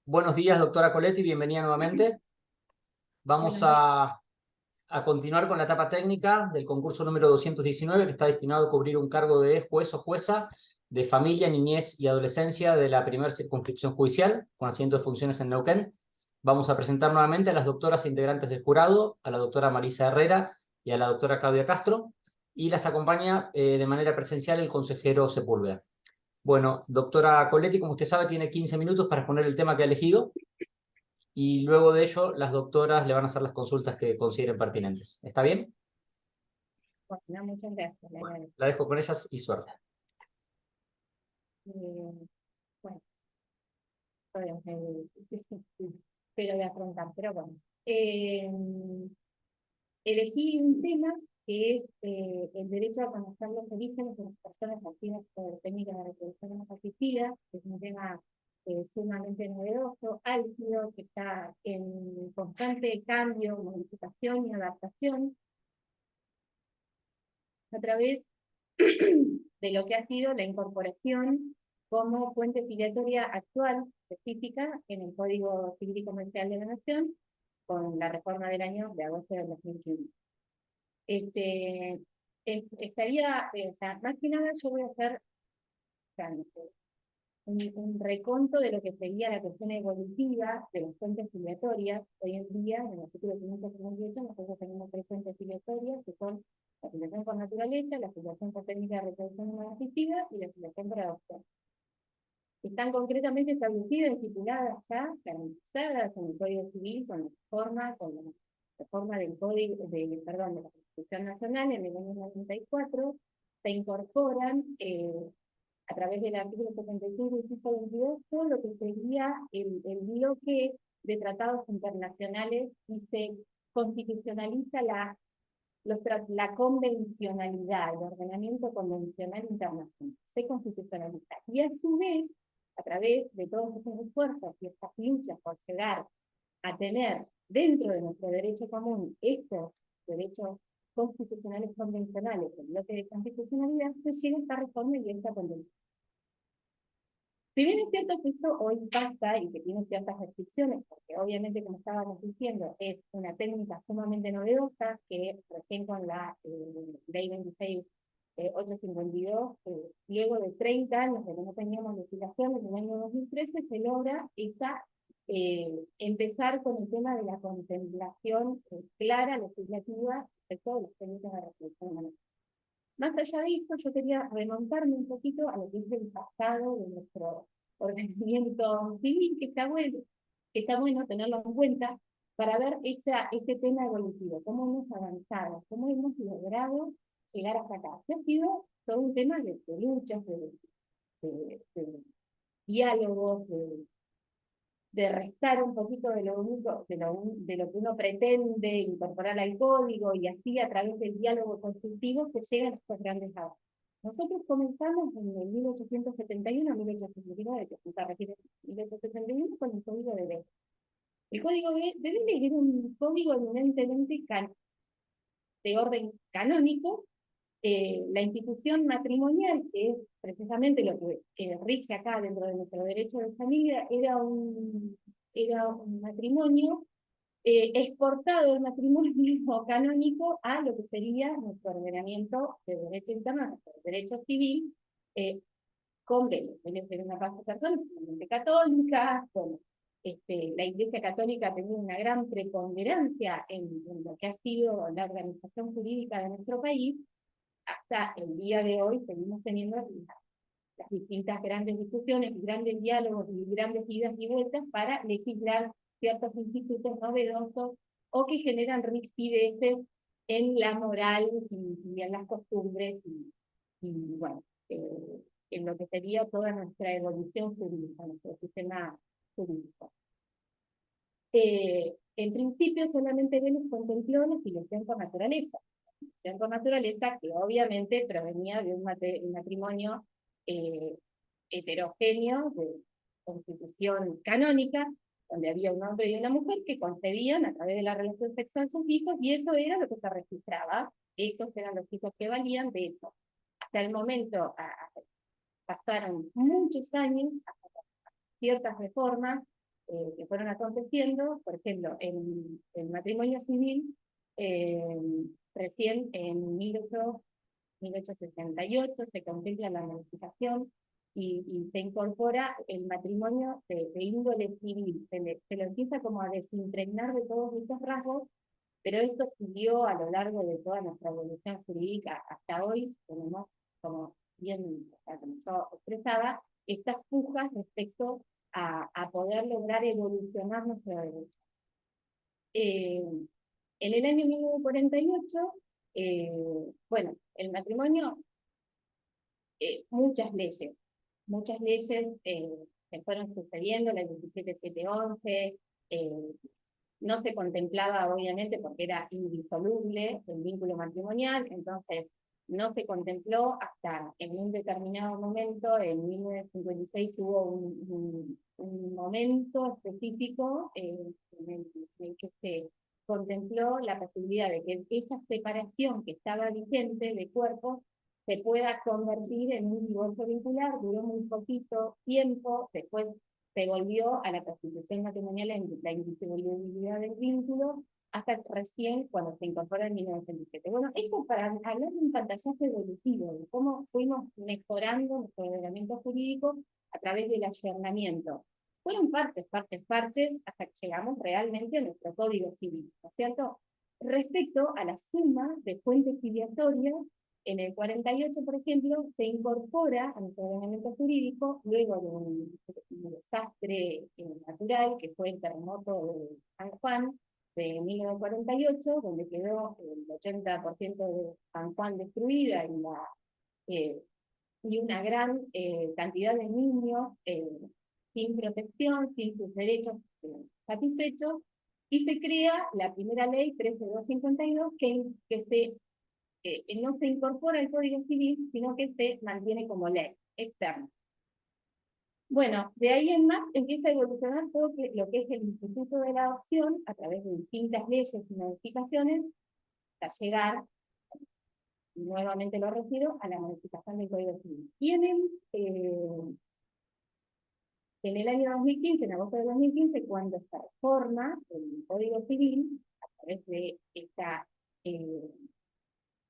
Buenos días, doctora Coletti, bienvenida nuevamente. Vamos Buenos días. a continuar con la etapa técnica del concurso número 219, que está destinado a cubrir un cargo de juez o jueza de familia, niñez y adolescencia de la primera circunscripción judicial, con asiento de funciones en Neuquén. Vamos a presentar nuevamente a las doctoras integrantes del jurado, a la doctora Marisa Herrera y a la doctora Claudia Castro, y las acompaña de manera presencial el consejero Sepúlveda. Bueno, doctora Coletti, como usted sabe, tiene 15 minutos para exponer el tema que ha elegido y luego de ello las doctoras le van a hacer las consultas que consideren pertinentes. ¿Está bien? Bueno, muchas gracias, le Bueno, agradezco. la dejo con ellas y suerte. Bueno, pero de afrontar, pero bueno. Elegí un tema que es el derecho a conocer los orígenes de las personas nacidas por técnicas de reproducción no asistida, que es un tema sumamente novedoso, álgido, que está en constante cambio, modificación y adaptación a través de lo que ha sido la incorporación como fuente filiatoria actual específica en el Código Civil y Comercial de la Nación con la reforma del año de agosto del 2015. O sea, más que nada yo voy a hacer o sea, un reconto de lo que sería la cuestión evolutiva de las fuentes filiatorias. Hoy en día, en el artículo 558, nosotros tenemos tres fuentes filiatorias, que son la filiación por naturaleza, la filiación por técnica de reproducción no asistida y la filiación por adopción. Están concretamente establecidas, estipuladas ya, garantizadas en el Código Civil con la reforma del Código, perdón, de la Constitución Nacional en el año 94, se incorporan a través del artículo 75, inciso 22, todo lo que sería el bloque de tratados internacionales y se constitucionaliza la convencionalidad, el ordenamiento convencional internacional, se constitucionaliza. Y a su vez, a través de todos estos esfuerzos y estas luchas por llegar a tener dentro de nuestro derecho común estos derechos constitucionales convencionales, el bloque de constitucionalidad, se llega a esta reforma y a esta convención. Si bien es cierto que esto hoy pasa y que tiene ciertas restricciones, porque obviamente, como estábamos diciendo, es una técnica sumamente novedosa que recién con la ley 26.852, luego de 30 años de que no teníamos legislación, en el año 2013 se logra empezar con el tema de la contemplación clara, legislativa, respecto de las técnicas de reproducción humana. Más allá de esto, yo quería remontarme un poquito a lo que es el pasado de nuestro ordenamiento civil, que está bueno tenerlo en cuenta para ver este tema evolutivo, cómo hemos avanzado, cómo hemos logrado llegar hasta acá. Ha sido todo un tema de luchas, de diálogos, de restar un poquito de lo único, de lo que uno pretende incorporar al código, y así a través del diálogo constructivo se llegan a estos grandes avances. Nosotros comenzamos en el 1871, 1879, que se refiere a 1871, con el Código de Belén. El Código de Belén era un código eminentemente de orden canónico. La institución matrimonial, que es precisamente lo que rige acá dentro de nuestro derecho de familia, era un matrimonio exportado, el matrimonio canónico, a lo que sería nuestro ordenamiento de derecho interno, nuestro derecho civil, con Vélez. Vélez era una raza de personas totalmente católicas, bueno, la Iglesia Católica ha tenido una gran preponderancia en lo que ha sido la organización jurídica de nuestro país. Hasta el día de hoy seguimos teniendo las distintas grandes discusiones, grandes diálogos y grandes idas y vueltas para legislar ciertos institutos novedosos o que generan rigideces en la moral y en las costumbres y bueno, en lo que sería toda nuestra evolución jurídica, nuestro sistema jurídico. En principio solamente Vélez contempló la filiación por naturaleza. Por naturaleza, que obviamente provenía de un matrimonio heterogéneo de constitución canónica, donde había un hombre y una mujer que concebían a través de la relación sexual sus hijos, y eso era lo que se registraba, esos eran los hijos que valían. De hecho, hasta el momento pasaron muchos años, hasta ciertas reformas, que fueron aconteciendo. Por ejemplo, en el matrimonio civil, recién en 1868 se contempla la modificación y se incorpora el matrimonio de índole civil. Se lo empieza como a desimpregnar de todos estos rasgos, pero esto siguió a lo largo de toda nuestra evolución jurídica. Hasta hoy tenemos, como bien, o sea, como yo expresaba, estas pujas respecto a poder lograr evolucionar nuestro derecho. En el año 1948, bueno, el matrimonio, muchas leyes se fueron sucediendo, la 17711, no se contemplaba obviamente porque era indisoluble el vínculo matrimonial, entonces no se contempló hasta en un determinado momento. En 1956 hubo un momento específico en el que se contempló la posibilidad de que esa separación que estaba vigente de cuerpos se pueda convertir en un divorcio vincular. Duró muy poquito tiempo, después se volvió a la constitución matrimonial en la indisolubilidad del vínculo, hasta recién cuando se incorpora en 1977. Bueno, esto para hablar de un pantallazo evolutivo, de cómo fuimos mejorando nuestro ordenamiento jurídico a través del allanamiento. Fueron parches, hasta que llegamos realmente a nuestro Código Civil, ¿no es cierto? Respecto a la suma de fuentes filiatorias, en el 48, por ejemplo, se incorpora a nuestro ordenamiento jurídico, luego de un desastre natural, que fue el terremoto de San Juan de 1948, donde quedó el 80% de San Juan destruida y una gran cantidad de niños sin protección, sin sus derechos satisfechos, y se crea la primera ley 13252 que no se incorpora al Código Civil, sino que se mantiene como ley externa. Bueno, de ahí en más empieza a evolucionar todo lo que es el instituto de la adopción a través de distintas leyes y modificaciones, hasta llegar, nuevamente lo refiero, a la modificación del Código Civil. Y en el año 2015, en agosto de 2015, cuando se reforma el Código Civil, a través de esta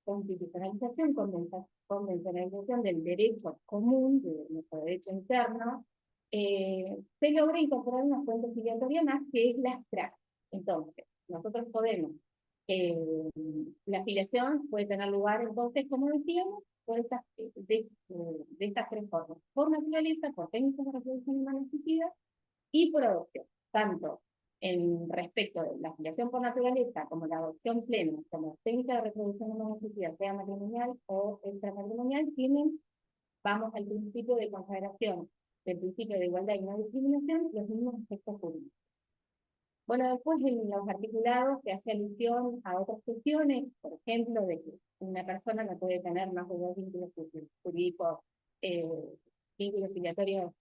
constitucionalización, convencionalización del derecho común, de nuestro derecho interno, se logra incorporar una fuente filiatoria más, que es la extracta. Entonces, nosotros podemos, la filiación puede tener lugar, entonces, como decíamos, por de estas tres formas: por naturaleza, por técnicas de reproducción humana asistida y por adopción, tanto en respecto de la filiación por naturaleza, como la adopción plena, como técnica de reproducción humana asistida, sea matrimonial o extramatrimonial, vamos al principio de consagración del principio de igualdad y no discriminación, los mismos efectos jurídicos. Bueno, después en los articulados se hace alusión a otras cuestiones, por ejemplo, de que una persona no puede tener más de 2 vínculos jurídicos, vínculos filiatorios,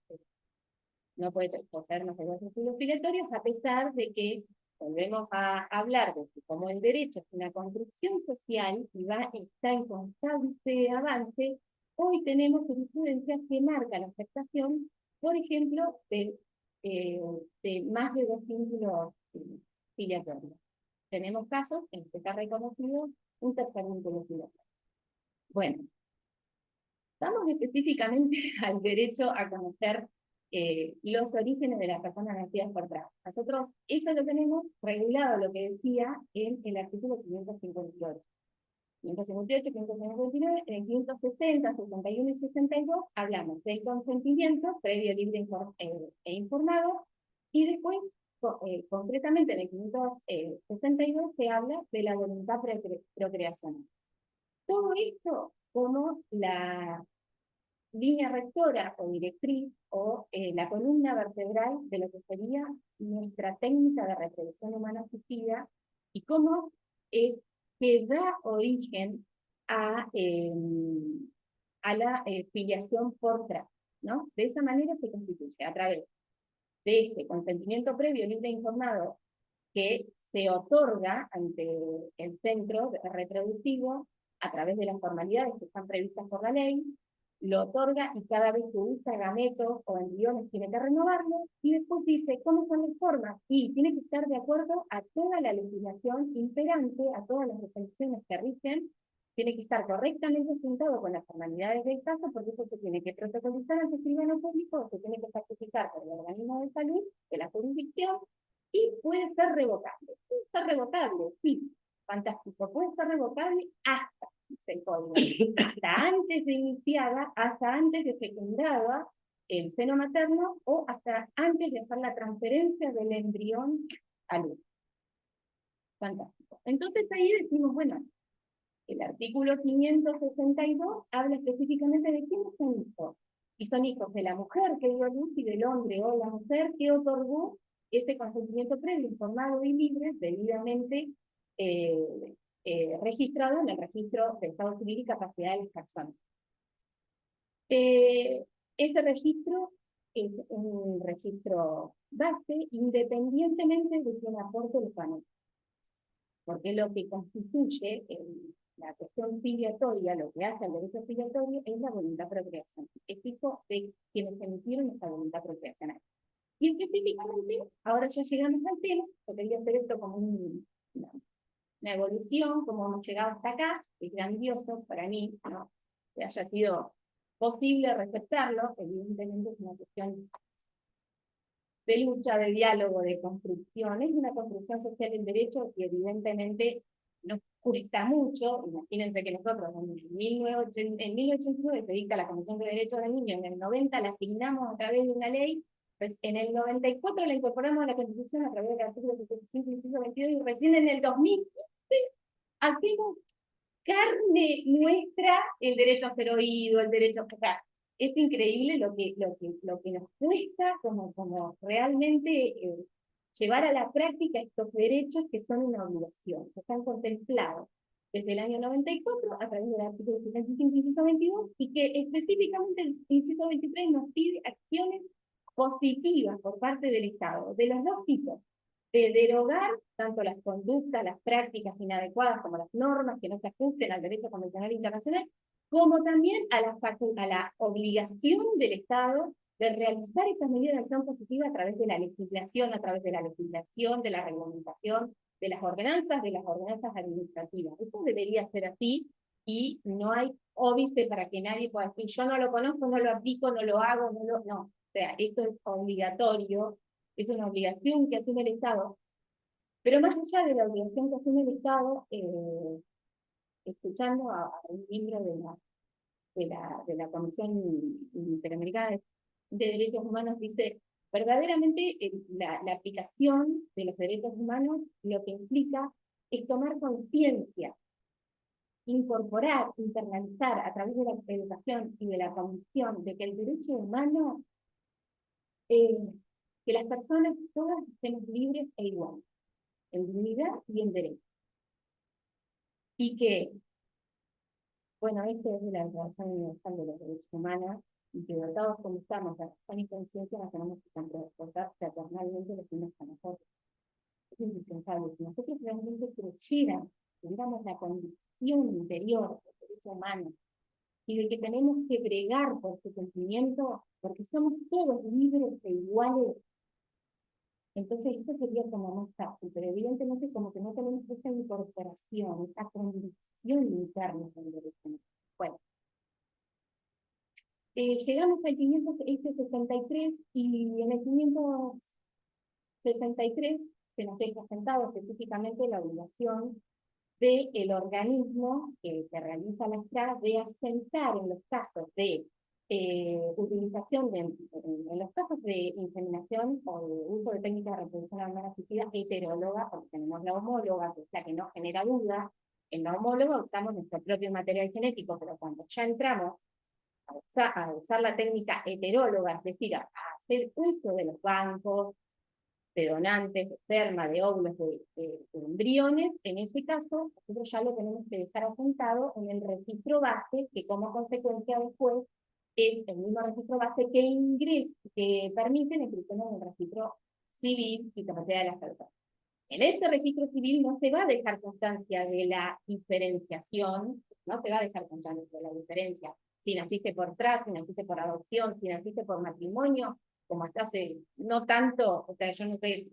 no puede poseer más de 2 vínculos filiatorios, a pesar de que volvemos a hablar de que como el derecho es una construcción social y está en constante avance, hoy tenemos jurisprudencias que marcan la aceptación, por ejemplo, de más de 2 vínculos filiatorios. Tenemos casos en los que está reconocido un tercer vínculo filiatorio. Bueno, vamos específicamente al derecho a conocer los orígenes de las personas nacidas por trans. Nosotros eso lo tenemos regulado, lo que decía, en el artículo 558. 558, 559, en el 560, 61 y 62 hablamos del consentimiento previo, libre e informado, y después, concretamente en el 562 se habla de la voluntad procreacional. Todo esto como la línea rectora o directriz o la columna vertebral de lo que sería nuestra técnica de reproducción humana asistida, y cómo es que da origen a la filiación por trans, ¿no? De esa manera se constituye a través de este consentimiento previo, libre e informado, que se otorga ante el centro reproductivo a través de las formalidades que están previstas por la ley, lo otorga y cada vez que usa gametos o embriones tiene que renovarlo, y después dice cómo son las formas, y tiene que estar de acuerdo a toda la legislación imperante, a todas las resoluciones que rigen, tiene que estar correctamente juntado con las formalidades del caso, porque eso se tiene que protocolizar ante el escribano público, se tiene que certificar por el organismo de salud de la jurisdicción, y puede ser revocable. Puede ser revocable, sí, fantástico, puede ser revocable hasta, dice el código, hasta antes de iniciada, hasta antes de fecundada el seno materno, o hasta antes de hacer la transferencia del embrión al útero. Fantástico. Entonces ahí decimos, bueno, el artículo 562 habla específicamente de quiénes son hijos. Y son hijos de la mujer que dio a luz y del hombre o la mujer que otorgó ese consentimiento previo, informado y libre, debidamente registrado en el registro de Estado Civil y capacidad de las personas. Ese registro es un registro base, independientemente de quien aporte el panel. Porque lo que constituye la cuestión filiatoria, lo que hace el derecho filiatorio, es la voluntad procreación. Es hijo de quienes emitieron esa voluntad procreacional. Y específicamente, ahora ya llegamos al tema, yo quería hacer esto como una evolución, como hemos llegado hasta acá, es grandioso para mí, ¿no? Que haya sido posible receptarlo, evidentemente es una cuestión de lucha, de diálogo, de construcción. Es una construcción social del derecho que evidentemente nos cuesta mucho. Imagínense que nosotros en 1989 se dicta la Convención de Derechos del Niño, en el 90 la asignamos a través de una ley, pues en el 94 la incorporamos a la Constitución a través del artículo 75, inciso 22, y recién en el 2015 hacemos carne nuestra el derecho a ser oído, el derecho a tocar. Es increíble lo que nos cuesta como realmente llevar a la práctica estos derechos que son una obligación, que están contemplados desde el año 94 a través del artículo 75, inciso 22, y que específicamente el inciso 23 nos pide acciones positivas por parte del Estado, de los dos tipos, de derogar tanto las conductas, las prácticas inadecuadas como las normas que no se ajusten al derecho convencional internacional, como también a la obligación del Estado de realizar estas medidas de acción positiva a través de la legislación, de la reglamentación, de las ordenanzas administrativas. Esto debería ser así, y no hay óbice para que nadie pueda decir, yo no lo conozco, no lo aplico, no lo hago, no. O sea, esto es obligatorio, es una obligación que asume el Estado. Pero más allá de la obligación que asume el Estado, escuchando a un miembro de la Comisión Interamericana de Derechos Humanos, dice, verdaderamente la aplicación de los derechos humanos lo que implica es tomar conciencia, incorporar, internalizar a través de la educación y de la convicción de que el derecho humano, que las personas todas estemos libres e iguales, en dignidad y en derecho. Y que, bueno, esto es de la Declaración Universal de los Derechos Humanos, y que dotados como estamos de razón y conciencia, nos tenemos que transportar fraternalmente los unos a nosotros. Es indispensable. Si nosotros realmente creyéramos, tuviéramos la convicción interior del derecho humano, y de que tenemos que bregar por su cumplimiento, porque somos todos libres e iguales, entonces esto sería como más fácil, pero evidentemente como que no tenemos esa incorporación, esa convicción interna del derecho. Bueno, llegamos al 563, y en el 563 se nos deja sentado específicamente la obligación del organismo que realiza la estrada de asentar en los casos de utilización en los casos de inseminación o de uso de técnicas de reproducción animal asistida heteróloga, porque tenemos la homóloga, que es la que no genera duda. En la homóloga usamos nuestro propio material genético, pero cuando ya entramos a usar la técnica heteróloga, es decir, a hacer uso de los bancos de donantes, de esperma, de óvulos, de embriones, en ese caso, nosotros ya lo tenemos que dejar asentado en el registro base, que como consecuencia después es el mismo registro base que permite la inscripción en el registro civil y capacidad de las personas. En este registro civil no se va a dejar constancia de la diferenciación, no se va a dejar constancia de la diferencia si naciste por trans, si naciste por adopción, si naciste por matrimonio, como hasta hace no tanto, o sea, yo no sé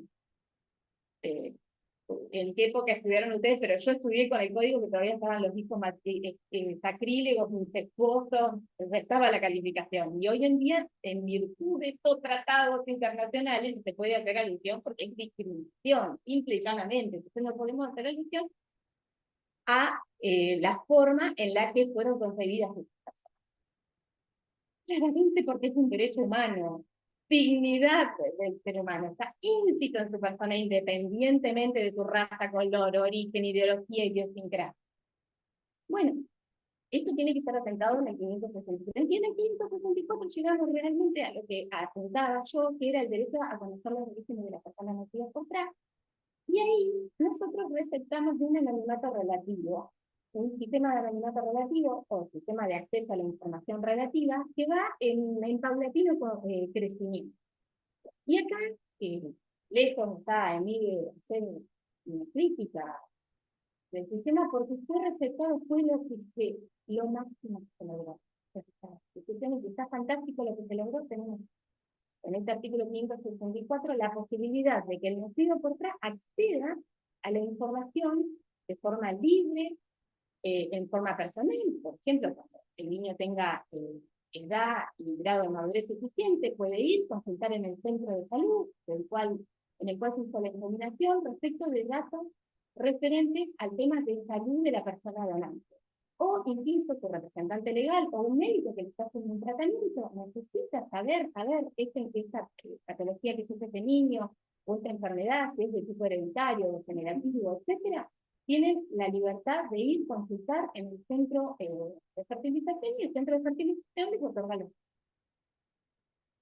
en qué época estudiaron ustedes, pero yo estudié con el código que todavía estaban los hijos sacrílegos, incestuosos, estaba la calificación. Y hoy en día, en virtud de estos tratados internacionales, se puede hacer alusión porque es discriminación, simple y llanamente. Entonces no podemos hacer alusión a la forma en la que fueron concebidas estas personas. Claramente porque es un derecho humano. Dignidad del ser humano está íncito en su persona independientemente de su raza, color, origen, ideología y idiosincrasia. Bueno, esto tiene que estar atentado en el 563. Y en el 564 llegamos realmente a lo que apuntaba yo, que era el derecho a conocer los orígenes de las personas nacidas por trans. Y ahí nosotros receptamos de un anonimato relativo, un sistema de anonimato relativo o sistema de acceso a la información relativa que va en paulatino crecimiento. Y acá, lejos está en mí hacer una crítica del sistema porque fue receptado, fue lo máximo que se logró. Está fantástico lo que se logró, tenemos en este artículo 564 la posibilidad de que el nacido por trans acceda a la información de forma libre, en forma personal, por ejemplo, cuando el niño tenga edad y grado de madurez suficiente, puede ir, consultar en el centro de salud, en el cual se hizo la examinación respecto de datos referentes al tema de salud de la persona donante. O incluso su representante legal o un médico que le está haciendo un tratamiento necesita saber, esta patología que sufre este niño, o esta enfermedad, si es de tipo hereditario, degenerativo, etcétera, tienen la libertad de ir a consultar en el centro de fertilización y el centro de fertilización les otorga los.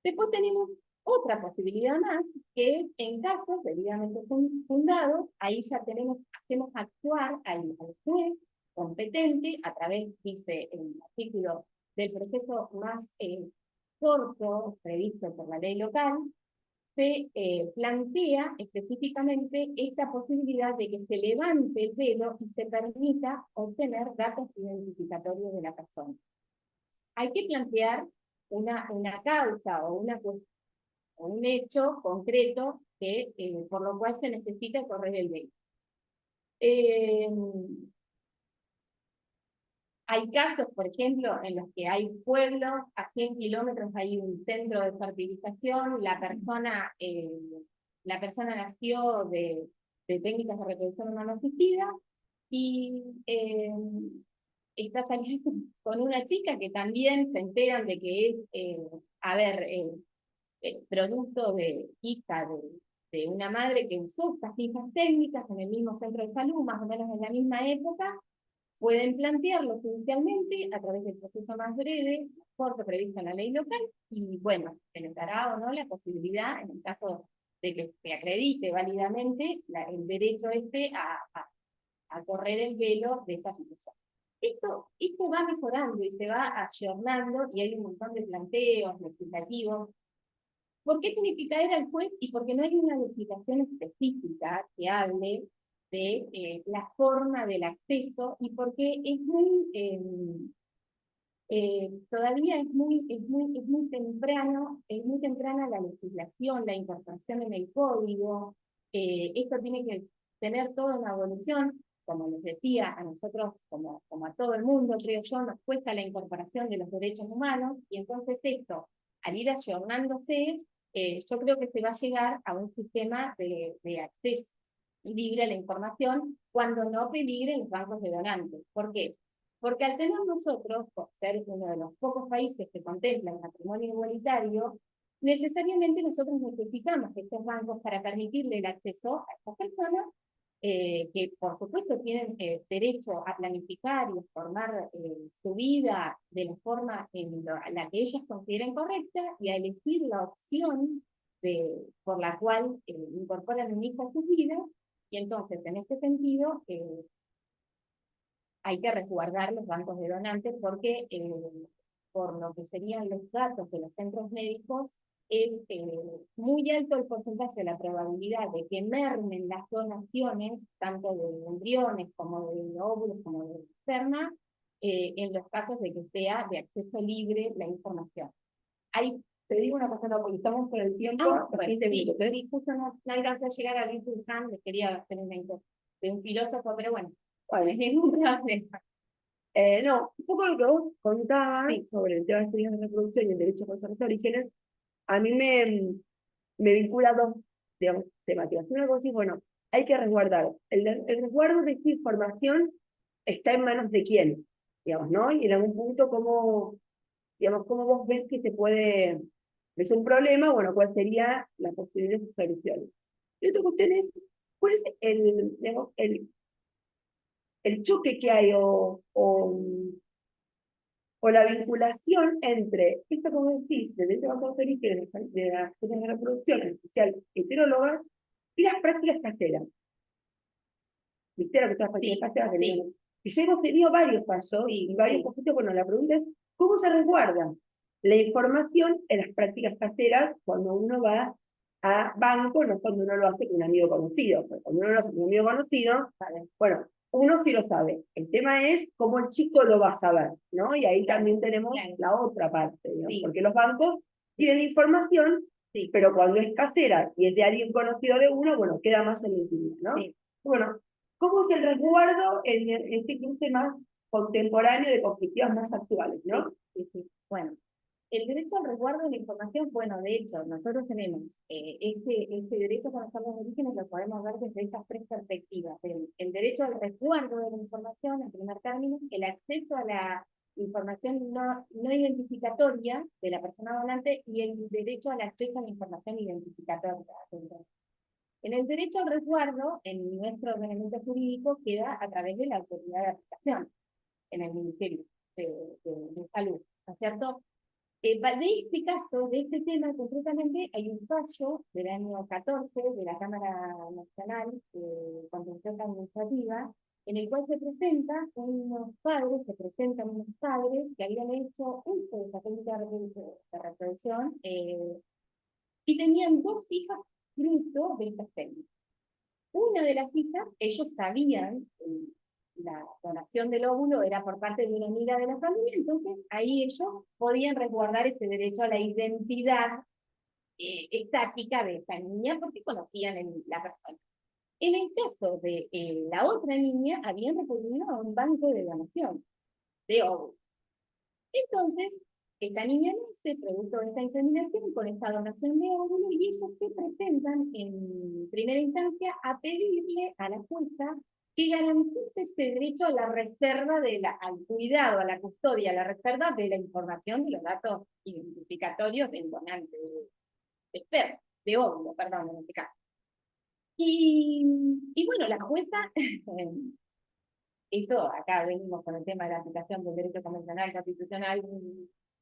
Después tenemos otra posibilidad más, que en casos debidamente fundados, ahí ya hacemos actuar al juez competente a través, dice el artículo, del proceso más corto previsto por la ley local, se plantea específicamente esta posibilidad de que se levante el velo y se permita obtener datos identificatorios de la persona. Hay que plantear una causa o un hecho concreto que, por lo cual se necesita correr el velo. Hay casos, por ejemplo, en los que hay pueblos, a 100 kilómetros hay un centro de fertilización, la persona nació de técnicas de reproducción humana asistida y está saliendo con una chica que también se enteran de que es, producto de hija de una madre que usó estas mismas técnicas en el mismo centro de salud, más o menos en la misma época. Pueden plantearlo judicialmente a través del proceso más breve, corto previsto en la ley local, y bueno, se les dará o no la posibilidad, en el caso de que se acredite válidamente, el derecho a correr el velo de esta situación. Esto va mejorando y se va ayornando, y hay un montón de planteos legislativos. ¿Por qué tiene que caer al juez? Y porque no hay una legislación específica que hable de la forma del acceso, y porque es todavía es muy temprana la legislación, la incorporación en el código. Esto tiene que tener toda una evolución. Como les decía, a nosotros, como a todo el mundo, creo yo, nos cuesta la incorporación de los derechos humanos, y entonces esto, al ir ayornándose, yo creo que se va a llegar a un sistema de acceso libre a la información cuando no peligren los bancos de donantes. ¿Por qué? Porque al tener nosotros, por ser uno de los pocos países que contemplan el matrimonio igualitario, necesariamente nosotros necesitamos estos bancos para permitirle el acceso a estas personas que por supuesto tienen derecho a planificar y a formar su vida de la forma en la que ellas consideren correcta, y a elegir la opción por la cual incorporan un hijo a sus vidas. Y entonces, en este sentido, hay que resguardar los bancos de donantes porque, por lo que serían los datos de los centros médicos, es muy alto el porcentaje de la probabilidad de que mermen las donaciones, tanto de embriones como de óvulos, como de esperma, en los casos de que sea de acceso libre la información. Hay, Te digo una cosa, no, porque estamos con el tiempo, bueno, minutos. justo no alcancé a llegar a Winston Khan, les quería hacer una de un filósofo, pero bueno, Bueno, ningún problema. no, un poco lo que vos contabas Sí. sobre el tema de estudios de reproducción y el derecho a conservarse orígenes, a mí me vincula dos, digamos, temáticas. Una cosa es, bueno, hay que resguardar. El resguardo de esta información está en manos de quién, digamos, ¿no? Y en algún punto, digamos, cómo vos ves que se puede, es un problema, bueno, cuál sería la posibilidad de solución. Y otra cuestión es, ¿cuál es digamos, el choque que hay o la vinculación entre esto, como decís, de derecho a los orígenes de las cuestiones de reproducción, en especial heterólogas, y las prácticas caseras? ¿Viste lo que son las prácticas caseras? Sí. Y ya hemos tenido varios casos y varios conflictos. Bueno, la pregunta es, ¿cómo se resguarda la información en las prácticas caseras cuando uno va a banco, no cuando uno lo hace con un amigo conocido? Pero cuando uno lo hace con un amigo conocido, bueno, uno sí lo sabe. El tema es cómo el chico lo va a saber, ¿no? Y ahí también tenemos la otra parte, digamos, porque los bancos tienen información, pero cuando es casera y es de alguien conocido de uno, bueno, queda más en intimidad, ¿no? Bueno, ¿cómo es el resguardo en este cruce más contemporáneo de perspectivas más actuales, ¿no? Bueno, el derecho al resguardo de la información, bueno, de hecho, nosotros tenemos este derecho a conocer los orígenes, lo podemos ver desde estas tres perspectivas. El derecho al resguardo de la información, en primer término, el acceso a la información no identificatoria de la persona donante y el derecho al acceso a la información identificatoria. En el derecho al resguardo, en nuestro ordenamiento jurídico, queda a través de la autoridad de aplicación, en el Ministerio de Salud, ¿no es cierto? De este caso, de este tema concretamente, hay un fallo del año 14 de la Cámara Nacional de Contencioso Administrativa, en el cual se presentan unos padres que habían hecho uso de esta técnica de reproducción y tenían dos hijas fruto de estas técnicas. Una de las hijas, ellos sabían, la donación del óvulo era por parte de una amiga de la familia, entonces ahí ellos podían resguardar este derecho a la identidad estática de esta niña porque conocían la persona. En el caso de la otra niña, habían recurrido a un banco de donación de óvulos. Entonces, esta niña nace producto de esta inseminación con esta donación de óvulo y ellos se presentan en primera instancia a pedirle a la jueza que garantice ese derecho a la reserva al cuidado, a la custodia, a la reserva de la información de los datos identificatorios del donante de esperma, de óvulo, perdón, en este caso. Y bueno, la jueza, esto acá venimos con el tema de la aplicación del derecho convencional constitucional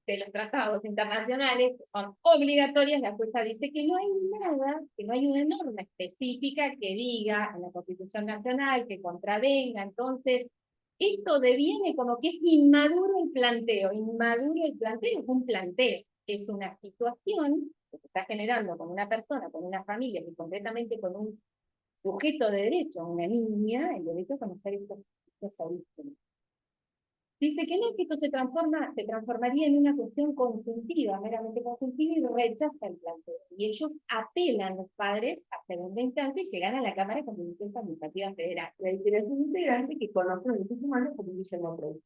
de los tratados internacionales, que son obligatorias. La jueza dice que no hay nada, que no hay una norma específica que diga en la Constitución Nacional que contravenga. Entonces, esto deviene como que es inmaduro el planteo. Inmaduro el planteo es un planteo, es una situación que se está generando con una persona, con una familia, y concretamente con un sujeto de derecho, una niña, el derecho a conocer estos orígenes. Dice que no, que esto se transformaría en una cuestión consultiva, meramente consultiva, y rechaza el planteo. Y ellos apelan, los padres, a segunda instancia y llegan a la Cámara de Contencioso Administrativa Federal. La diferencia integrante que conocen los derechos humanos como Guillermo Preuss.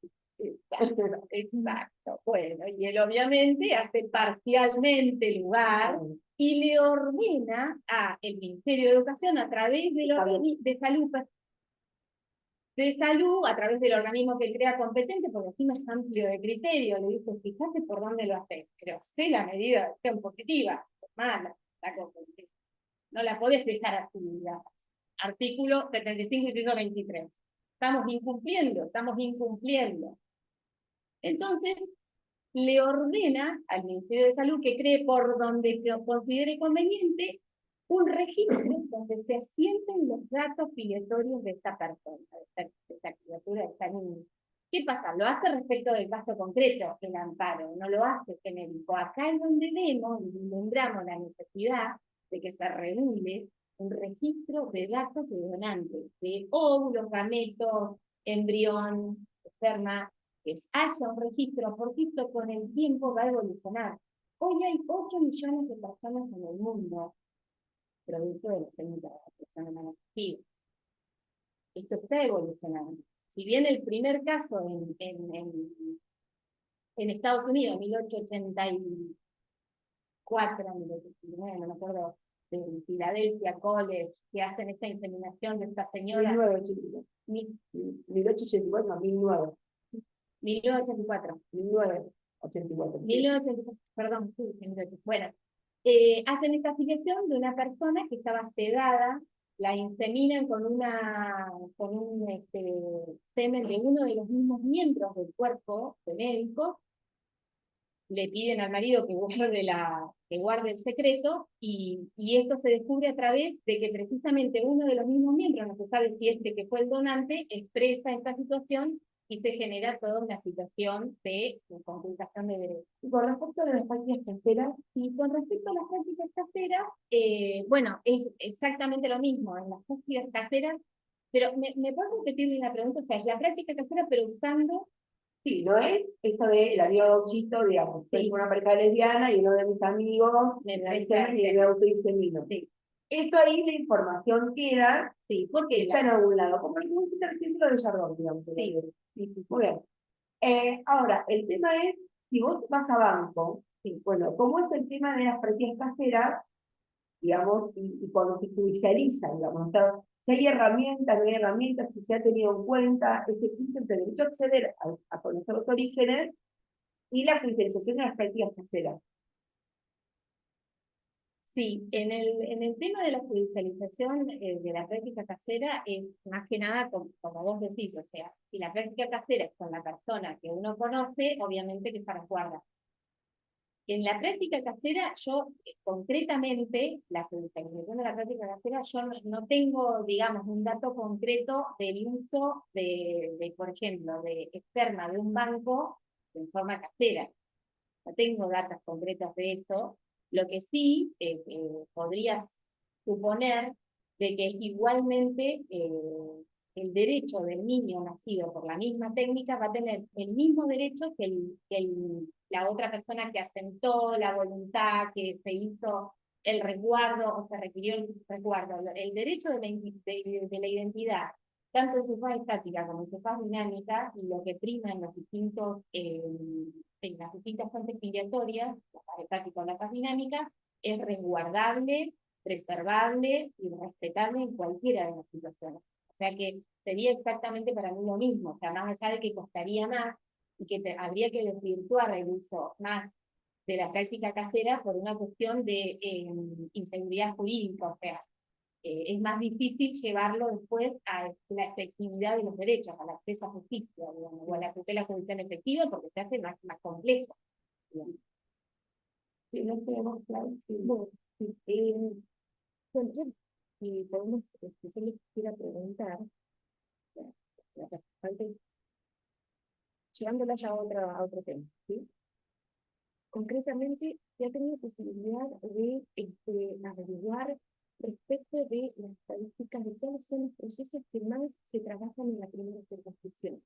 Exacto. Bueno, y él obviamente hace parcialmente lugar y le ordena al Ministerio de Educación a través de salud, a través del organismo que crea competente, porque encima es amplio de criterio, le dice, fíjate por dónde lo haces, pero hace la medida de acción positiva, mala, no la podés dejar así, artículo 75 y 123. Estamos incumpliendo. Entonces, le ordena al Ministerio de Salud que cree por donde considere conveniente un registro donde se asienten los datos filiatorios de esta persona, de esta criatura, de esta niña. ¿Qué pasa? Lo hace respecto del caso concreto, el amparo, no lo hace genérico. Acá es donde vemos y vislumbramos la necesidad de que se regule un registro de datos de donantes, de óvulos, gametos, embrión, esperma, que haya un registro, porque esto con el tiempo va a evolucionar. Hoy hay 8 millones de personas en el mundo, producto de las técnicas de reproducción humana asistida. Esto está evolucionando. Si bien el primer caso en Estados Unidos, 1884, 1889, no me acuerdo, de Philadelphia College, que hacen esta inseminación de esta señora. 1884, 1900. 1984. 1984. 1984, perdón, sí, 1984. Bueno, hacen esta afiliación de una persona que estaba sedada, la inseminan con un semen de uno de los mismos miembros del cuerpo de médico, le piden al marido que guarde el secreto, y esto se descubre a través de que precisamente uno de los mismos miembros, no se sabe si este que fue el donante, expresa esta situación y se genera toda una situación de conculcación de derechos. Y con respecto a las prácticas caseras, Y con respecto a las prácticas caseras, bueno, es exactamente lo mismo en las prácticas caseras, pero ¿me puedes repetir la pregunta? O sea, es la práctica casera, pero usando... sí, no es esto de el amigo gauchito, digamos, Sí. tengo una pareja lesbiana y uno de mis amigos Me me autoinsemino. Sí. Eso ahí la información queda, Sí, porque está en algún lado, como el reciente lo de Chardón, digamos. Sí, sí. Muy bien. Ahora, el tema es, si vos vas a banco, Sí. bueno, ¿cómo es el tema de las prácticas caseras, digamos, y cuando se judicializa, digamos? O sea, si hay herramientas, no hay herramientas, si se ha tenido en cuenta ese punto entre el derecho a acceder a conocer los orígenes y la judicialización de las prácticas caseras. Sí, en el tema de la judicialización de la práctica casera es más que nada como vos decís, o sea, si la práctica casera es con la persona que uno conoce, obviamente que se resguarda. En la práctica casera, yo concretamente, la judicialización de la práctica casera, yo no tengo, digamos, un dato concreto del uso por ejemplo, de esperma de un banco en forma casera. No tengo datos concretos de eso. Lo que sí podrías suponer de que igualmente el derecho del niño nacido por la misma técnica va a tener el mismo derecho que la otra persona que asentó la voluntad, que se hizo el resguardo o se requirió el resguardo. El derecho de la identidad, tanto en su fase estática como en su fase dinámica, y lo que prima en los distintos en las distintas fuentes filiatorias, la fase estática o la fase dinámica, es resguardable, preservable y respetable en cualquiera de las situaciones. O sea que sería exactamente para mí lo mismo, o sea, más allá de que costaría más y que habría que desvirtuar el uso más de la práctica casera por una cuestión de integridad jurídica, o sea, es más difícil llevarlo después a la efectividad de los derechos, al acceso a justicia, digamos, o a la tutela judicial efectiva, porque se hace más complejo. Digamos. Sí, no tenemos claro. Bueno, si podemos, yo les quisiera preguntar, llevándola ya a otro tema, ¿sí? Concretamente, se ha tenido posibilidad de averiguar respecto de las estadísticas de cuáles son los procesos que más se trabajan en la primera circunscripción.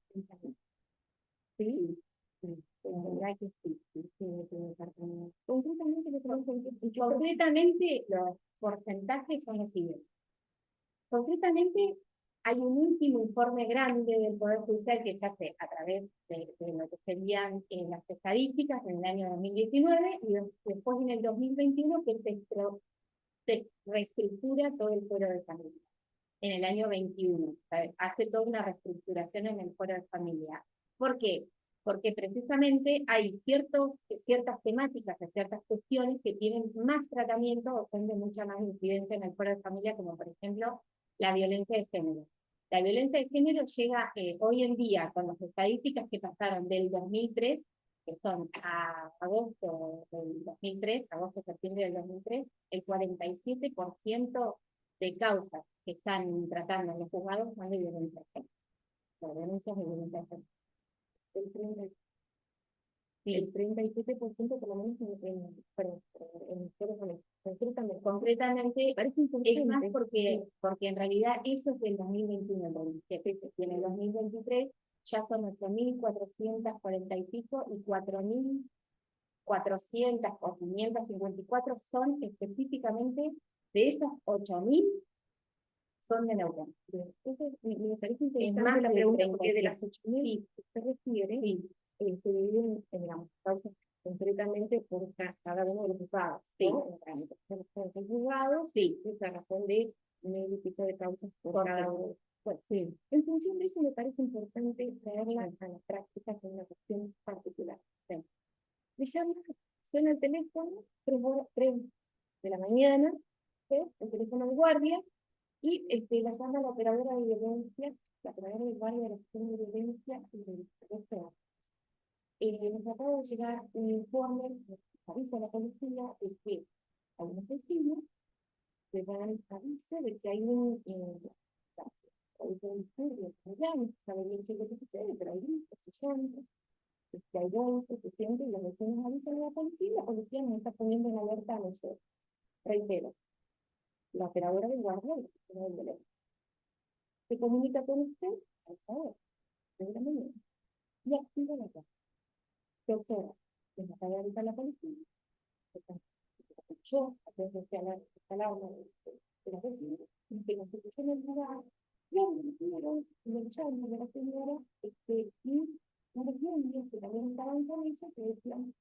¿Sí? ¿Verdad que sí? Concretamente, los porcentajes son los siguientes. Concretamente, hay un último informe grande del Poder Judicial que se hace a través de lo que serían las estadísticas en el año 2019 y después en el 2021 que se reestructura todo el fuero de familia. En el año 21, hace toda una reestructuración en el fuero de familia. ¿Por qué? Porque precisamente hay ciertas temáticas, ciertas cuestiones que tienen más tratamiento o son de mucha más incidencia en el fuero de familia, como por ejemplo la violencia de género. La violencia de género llega hoy en día, con las estadísticas que pasaron del 2003, que son a agosto del 2003, agosto-septiembre del 2003, el 47% de causas que están tratando en los juzgados son de violencia de género. Las denuncias de violencia de género. El 37% por lo menos concretamente es más porque en realidad eso es del 2021, en el 2023 ya son 8.440 y pico, y 4.400 o 554 son específicamente de esas 8.000 son de Neuquén. Entonces, me parece interesante la pregunta, porque de las 8.000 que usted refiere, se dividen en las causas concretamente por cada uno de los juzgados. Sí. ¿No? En los juzgados, sí, esa razón de 1.000 y pico de causas por cada uno. Pues, sí. En función de eso, me parece importante traerla a las prácticas en una cuestión particular. Sí. Me llama, suena el teléfono, 3 de la mañana, ¿sí? El teléfono de guardia, y la llama la operadora de violencia, la operadora del barrio de la gestión de violencia y del deseo. Nos acaba de llegar un informe, nos avisa la policía de que hay un vecinos que dan aviso de que hay un disturbio, no sabe bien qué es lo que sucede, pero hay gritos, se sienten, hay golpes, se sienten, y los vecinos avisan a la policía nos está poniendo en alerta a nosotros. Reitero, la operadora del guardia de la gestión de violencia se comunica con usted a esa hora, de la mañana, y activa la llave. Doctora, les acaba de avisar la policía, yo, a través de esta alarma de la vecina, que nos escuchó en el lugar, y le llaman de la señora, y nos decían que también estaban con ella, que decían,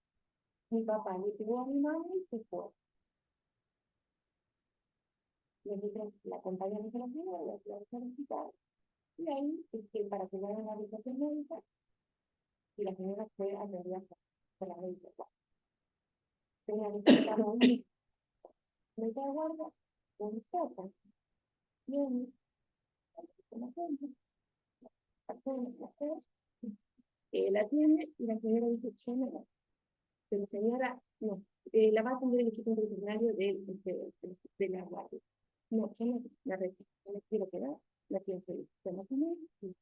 mi papá le pegó a mi mamá y se fue. Nosotros la acompañamos a la señora, la llevamos al hospital, y ahí, para que le hagan la habitación médica, y la señora fue atendida por la médica. Tenía que estar a un me da guarda, un estapa, bien, la atiende, y la señora dice, yo no, pero señora, no, la va a atender el equipo veterinario de la guardia. No, yo no la retiro, no la quiero quedar, la quiero seguir. Se la tiene, y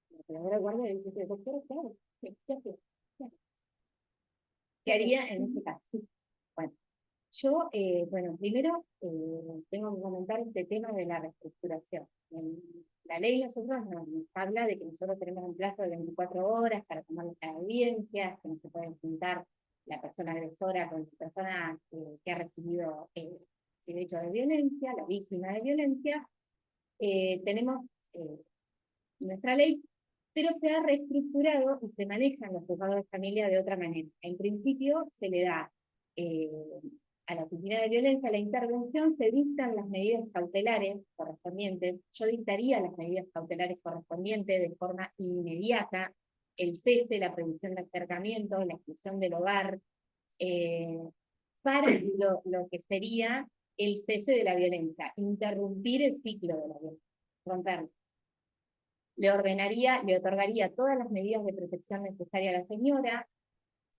la operadora guardia le dice, doctora, claro, ¿qué haría en este caso? Bueno, yo, primero tengo que comentar este tema de la reestructuración. En la ley nosotros nos habla de que nosotros tenemos un plazo de 24 horas para tomar las audiencias, que no se pueden juntar la persona agresora con la persona que ha recibido el hecho de violencia, la víctima de violencia. Tenemos nuestra ley, pero se ha reestructurado y se manejan los juzgados de familia de otra manera. En principio se le da a la oficina de violencia la intervención, se dictan las medidas cautelares correspondientes. Yo dictaría las medidas cautelares correspondientes de forma inmediata, el cese, la prohibición de acercamiento, la exclusión del hogar, para lo que sería el cese de la violencia, interrumpir el ciclo de la violencia, romperlo. Le otorgaría todas las medidas de protección necesarias a la señora,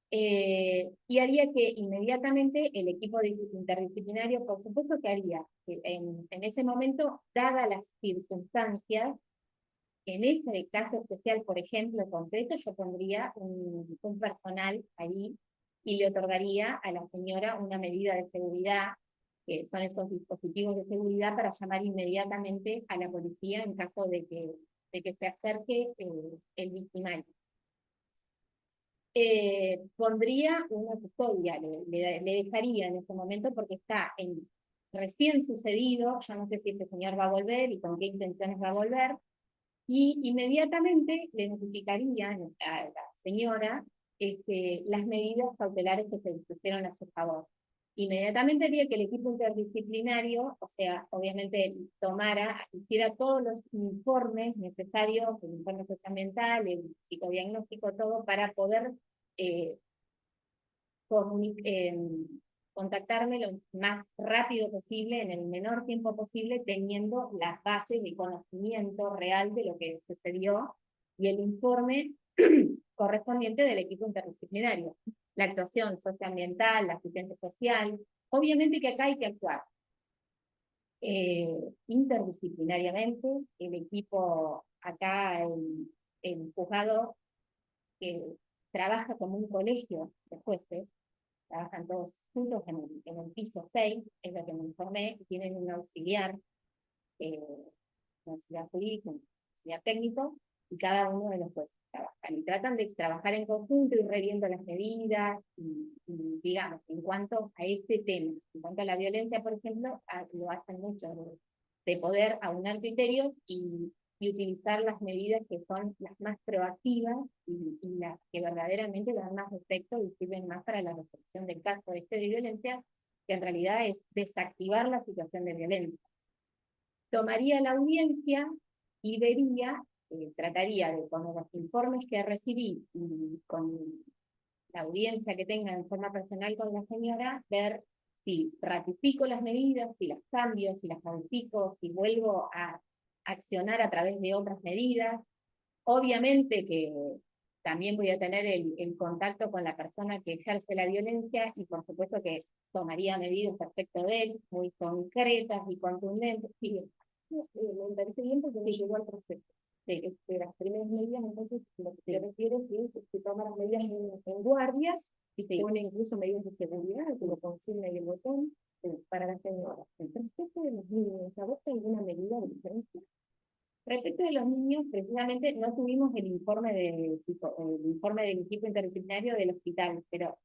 y haría que inmediatamente el equipo interdisciplinario, por supuesto que haría, en ese momento, dadas las circunstancias, en ese caso especial, por ejemplo, concreto, yo pondría un personal ahí y le otorgaría a la señora una medida de seguridad, que son estos dispositivos de seguridad, para llamar inmediatamente a la policía en caso de que se acerque el victimario. Pondría una custodia, le dejaría en ese momento, porque está recién sucedido, yo no sé si este señor va a volver y con qué intenciones va a volver, y inmediatamente le notificaría a la señora las medidas cautelares que se dispusieron a su favor. Inmediatamente haría que el equipo interdisciplinario, o sea, obviamente hiciera todos los informes necesarios, el informe socioambiental, el psicodiagnóstico, todo, para poder contactarme lo más rápido posible, en el menor tiempo posible, teniendo las bases de conocimiento real de lo que sucedió y el informe correspondiente del equipo interdisciplinario. La actuación socioambiental, la asistente social, obviamente que acá hay que actuar interdisciplinariamente. El equipo acá, el juzgado, que trabaja como un colegio de jueces, trabajan todos juntos en el piso 6, es lo que me informé, y tienen un auxiliar jurídico, un auxiliar técnico, y cada uno de los jueces trabajan. Y tratan de trabajar en conjunto y reviendo las medidas, y digamos, en cuanto a este tema, en cuanto a la violencia, por ejemplo, lo hacen mucho, de poder aunar criterios y utilizar las medidas que son las más proactivas y las que verdaderamente dan más efecto y sirven más para la resolución del caso de violencia, que en realidad es desactivar la situación de violencia. Tomaría la audiencia y vería, trataría de, con los informes que recibí y con la audiencia que tenga en forma personal con la señora, ver si ratifico las medidas, si las cambio, si las modifico, si vuelvo a accionar a través de otras medidas. Obviamente que también voy a tener el contacto con la persona que ejerce la violencia y por supuesto que tomaría medidas respecto de él, muy concretas y contundentes. Sí, me parece bien porque me llegó al proceso. De las primeras medidas, entonces lo que se refiere es que se toman las medidas en guardias y se pone incluso medidas de seguridad, como consigna y el botón, para la señora. Respecto de los niños, ¿sabes alguna medida de diferencia? Respecto de los niños, precisamente no tuvimos el informe del equipo interdisciplinario del hospital, pero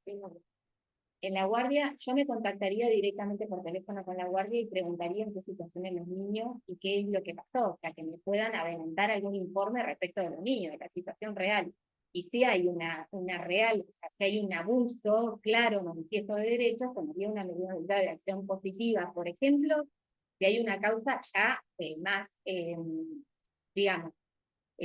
en la guardia yo me contactaría directamente por teléfono con la guardia y preguntaría en qué situación en los niños y qué es lo que pasó, o sea, que me puedan adelantar algún informe respecto de los niños, de la situación real. Y si hay una real, o sea, si hay un abuso claro, manifiesto de derechos, tomaría una medida de acción positiva, por ejemplo, si hay una causa ya más, digamos,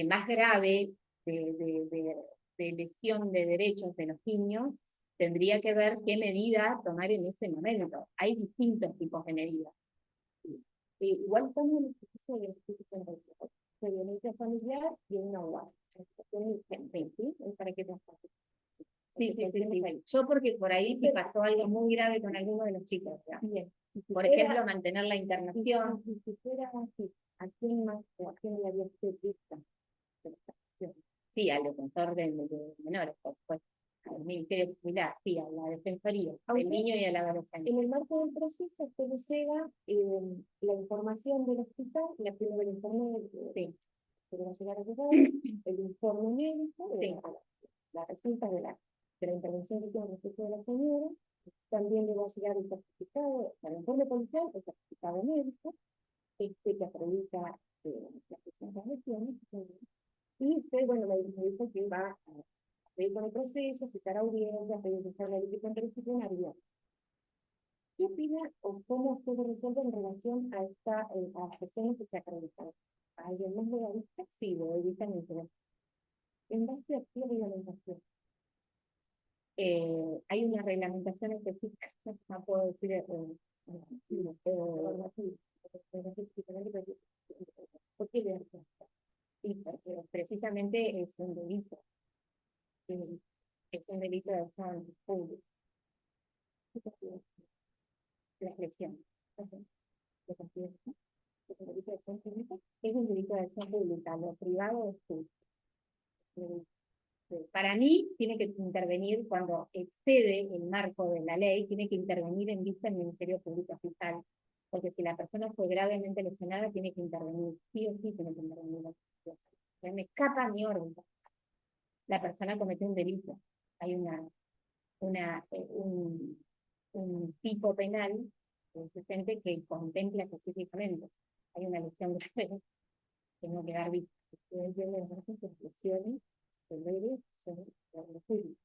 más grave de lesión de derechos de los niños, tendría que ver qué medida tomar en ese momento. Hay distintos tipos de medidas. Igual como en el proceso de violencia familiar y una UAS. ¿Para qué Sí. Yo porque por ahí sí pasó algo muy grave con alguno de los chicos. Bien. Por ejemplo, mantener la internación. Si fuera así, ¿a quién más o a quién le había especificado? Sí, al defensor de menores, por supuesto. Al Ministerio Popular, sí, a la Defensoría, al niño y a la adolescente. En el marco del proceso, usted le llega la información del hospital, la primera del informe de va a llegar a llegar, el informe médico, la resulta de la intervención que hicieron respecto de la señora, también le va a llegar el certificado, el informe policial, el certificado médico, que acredita las lesiones, y usted, bueno, me dijo que va a seguir con el proceso, citar audiencias, revisar la equipo interdisciplinaria. ¿Qué opina o cómo usted resuelve en relación a las cuestiones que se acreditan? ¿A alguien más legalista? Sí, lo evitan interés. En base a qué reglamentación. Hay una reglamentación específica, no puedo decir, ¿por qué le Sí, porque precisamente es un delito. Es un delito de acción pública. La expresión. Es un delito de acción pública. Es un delito de acción pública. Lo privado es público. Para mí, tiene que intervenir cuando excede el marco de la ley, tiene que intervenir en vista del Ministerio Público Fiscal. Porque si la persona fue gravemente lesionada, tiene que intervenir. Sí o sí tiene que intervenir. No me escapa mi órbita. La persona cometió un delito. Hay un tipo penal consistente que contempla específicamente. Hay una lesión grave que no quedar vista. Ustedes ven las conclusiones de leyes son lo público.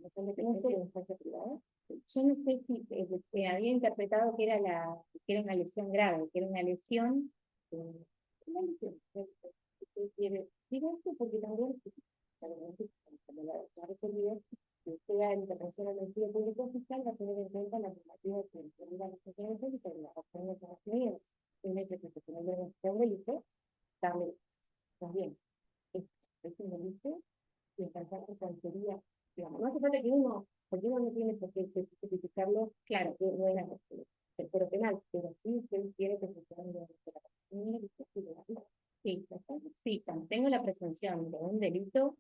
No son de espacio privado. Yo no sé si había interpretado que era una lesión grave, que era una lesión. Una lesión. Digo esto porque también la resolvida que sea intervención al Ministerio Público Fiscal va a tener en cuenta la normativa que determina la sociedad pública y la opción de conocimiento. Un hecho profesional de un delito, darle también es un delito y encargarse con teoría, digamos, no hace falta que uno, porque uno no tiene por qué especificarlo, claro, que no era el foro penal, pero sí usted quiere que se sea sí, cuando tengo la presunción de un delito,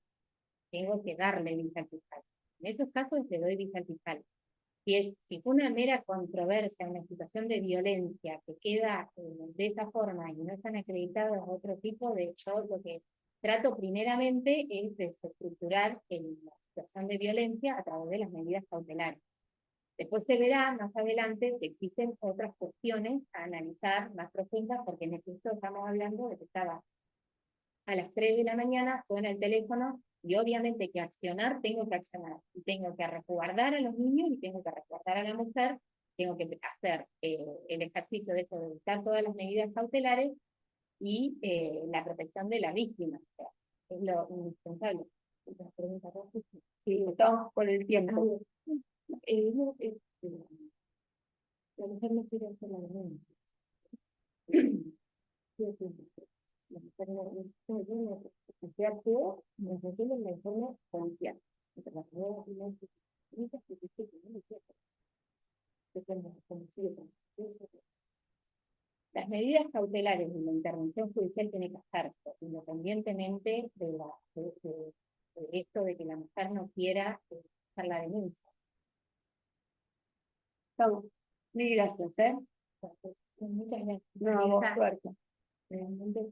tengo que darle vista al fiscal. En esos casos le doy vista al fiscal. Si fue una mera controversia, una situación de violencia que queda de esa forma y no están acreditados otro tipo de, yo lo que trato primeramente es desestructurar la situación de violencia a través de las medidas cautelares. Después se verá más adelante si existen otras cuestiones a analizar más profundas, porque en esto estamos hablando de que estaba a las 3 de la mañana, suena el teléfono, y obviamente que accionar, tengo que accionar, y tengo que resguardar a los niños, y tengo que resguardar a la mujer, tengo que hacer el ejercicio de dictar todas las medidas cautelares, y la protección de la víctima, o sea, es lo indispensable. Sí, estamos con el tiempo. La mujer no quiere hacer la denuncia. La mujer no recibe la informe policial. Las medidas cautelares y la intervención judicial tienen que hacerse independientemente de esto de que la mujer no quiera hacer la denuncia. Estamos. Mil gracias, ¿eh? Muchas gracias. No, vos suerte. Realmente